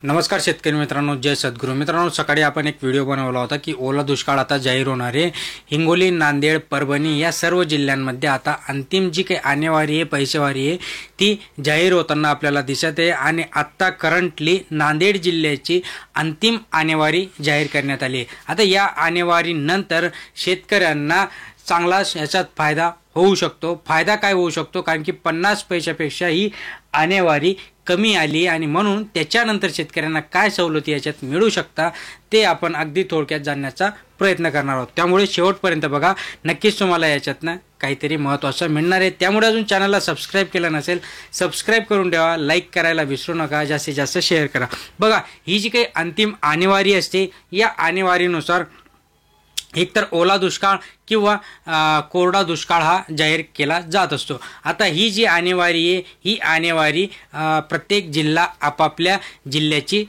नमस्कार शेतकरी मित्रांनो, जय सद्गुरू मित्रांनो. सकाळी आपण एक व्हिडिओ बनवला होता की ओला दुष्काळ आता जाहीर होणार आहे. हिंगोली, नांदेड, परभणी या सर्व जिल्ह्यांमध्ये आता अंतिम जी काही आणेवारी आहे, पैसेवारी आहे ती जाहीर होताना आपल्याला दिसत आहे. आणि आत्ता करंटली नांदेड जिल्ह्याची अंतिम आणेवारी जाहीर करण्यात आली आहे. आता या आणेवारीनंतर शेतकऱ्यांना चांगला याच्यात फायदा होऊ शकतो. फायदा काय होऊ शकतो, कारण की 50 पैशापेक्षा ही आणेवारी कमी आली आणि म्हणून त्याच्यानंतर शेतकऱ्यांना काय सवलती याच्यात मिळू शकता ते आपण अगदी थोडक्यात जाणण्याचा प्रयत्न करणार आहोत. त्यामुळे शेवटपर्यंत बघा, नक्कीच तुम्हाला याच्यातनं काहीतरी महत्त्वाचं मिळणार आहे. त्यामुळे अजून चॅनलला सबस्क्राईब केलं नसेल, सबस्क्राईब करून ठेवा, लाईक करायला विसरू नका, जास्तीत जास्त शेअर करा. बघा, ही जी काही अंतिम आणेवारी असते या आणेवारीनुसार एकतर ओला दुष्काळ किंवा कोरडा दुष्काळ हा जाहीर केला जात असतो. आता ही जी आणेवारी आहे ही आणेवारी प्रत्येक जिल्हा आपापल्या जिल्ह्याची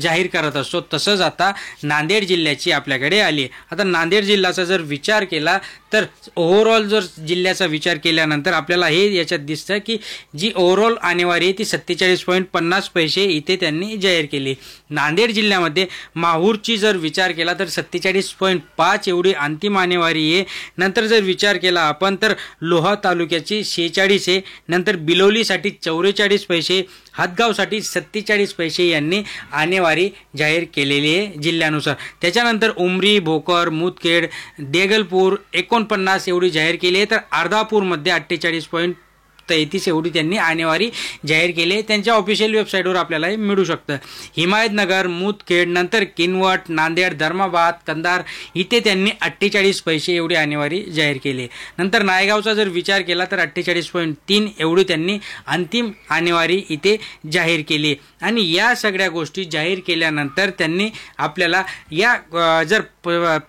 जाहीर करत असतो. तसंच आता नांदेड जिल्ह्याची आपल्याकडे आली आहे. आता नांदेड जिल्ह्याचा जर विचार केला तर ओव्हरऑल जर जिल्ह्याचा विचार केल्यानंतर आपल्याला हे याच्यात दिसतं की जी ओव्हरऑल आणेवारी आहे ती 47.50 पैसे इथे त्यांनी जाहीर केली. नांदेड जिल्ह्यामध्ये माहूरची जर विचार केला तर 47.5 एवढी अंतिम आणेवारी आहे. नंतर जर विचार केला आपण तर लोहा तालुक्याची 46 आहे. नंतर बिलोलीसाठी 44 पैसे, हदगावसाठी 47 पैसे यांनी आणेवारी जाहीर केलेली आहे जिल्ह्यानुसार. त्याच्यानंतर उमरी, भोकर, मुदखेड, देगलपूर 49 एवढी जाहीर केली आहे. तर अर्धापूरमध्ये 48.33 एवढी त्यांनी आणेवारी जाहीर केली आहे. त्यांच्या ऑफिशियल वेबसाईटवर आपल्याला हे मिळू शकतं. हिमायतनगर, मुदखेड, नंतर किनवट, नांदेड, धर्माबाद, कंधार इथे त्यांनी 48 पैसे एवढी आणेवारी जाहीर केली आहे. नंतर नायगावचा जर विचार केला तर 48.3 एवढी त्यांनी अंतिम आणेवारी इथे जाहीर केली. आणि या सगळ्या गोष्टी जाहीर केल्यानंतर त्यांनी आपल्याला या जर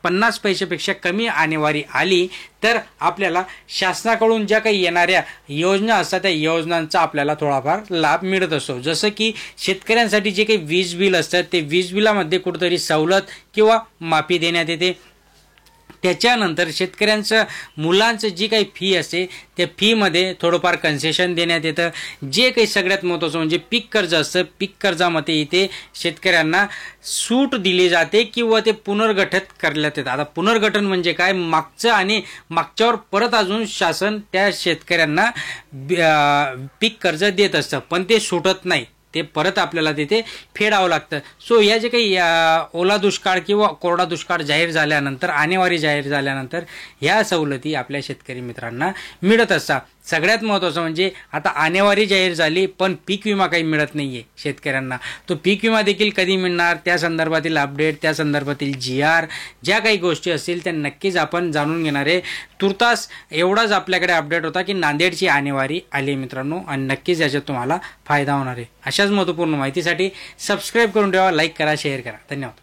50 पैशापेक्षा कमी आणेवारी आली तर आपल्याला शासनाकडून ज्या काही येणाऱ्या योजना असतात त्या योजनांचा आपल्याला थोडाफार लाभ मिळत असतो. जसं की शेतकऱ्यांसाठी जे काही वीज बिल असतात ते वीज बिलामध्ये कुठेतरी सवलत किंवा माफी देण्यात येते. त्याच्यानंतर शेतकऱ्यांचं मुलांचं जी काही फी असते त्या फीमध्ये थोडंफार कन्सेशन देण्यात येतं. जे काही सगळ्यात महत्त्वाचं म्हणजे पीक कर्ज असतं, पीक कर्जामध्ये इथे शेतकऱ्यांना सूट दिली जाते किंवा ते पुनर्गठित करण्यात येतं. आता पुनर्गठन म्हणजे काय, मागचं आणि मागच्यावर परत अजून शासन त्या शेतकऱ्यांना पीक कर्ज देत असतं, पण ते सुटत नाही, ते परत आपल्याला तिथे फेडावं लागतं. सो या जे काही ओला दुष्काळ किंवा कोरडा दुष्काळ जाहीर झाल्यानंतर, आणेवारी जाहीर झाल्यानंतर ह्या सवलती आपल्या शेतकरी मित्रांना मिळत असतात. सगळ्यात महत्त्वाचं म्हणजे आता आणेवारी जाहीर झाली पण पीक विमा काही मिळत नाही आहे शेतकऱ्यांना. तो पीक विमा देखील कधी मिळणार, त्या संदर्भातील अपडेट, त्या संदर्भातील GR ज्या काही गोष्टी असतील त्या नक्कीच आपण जाणून घेणार आहे. तुर्तास एवढाच आपल्याकडे अपडेट होता की नांदेडची आणेवारी आली मित्रांनो, आणि नक्कीच याच्यात तुम्हाला फायदा होणार आहे. अशाच महत्त्वपूर्ण माहितीसाठी सबस्क्राईब करून ठेवा, लाईक करा, शेअर करा. धन्यवाद.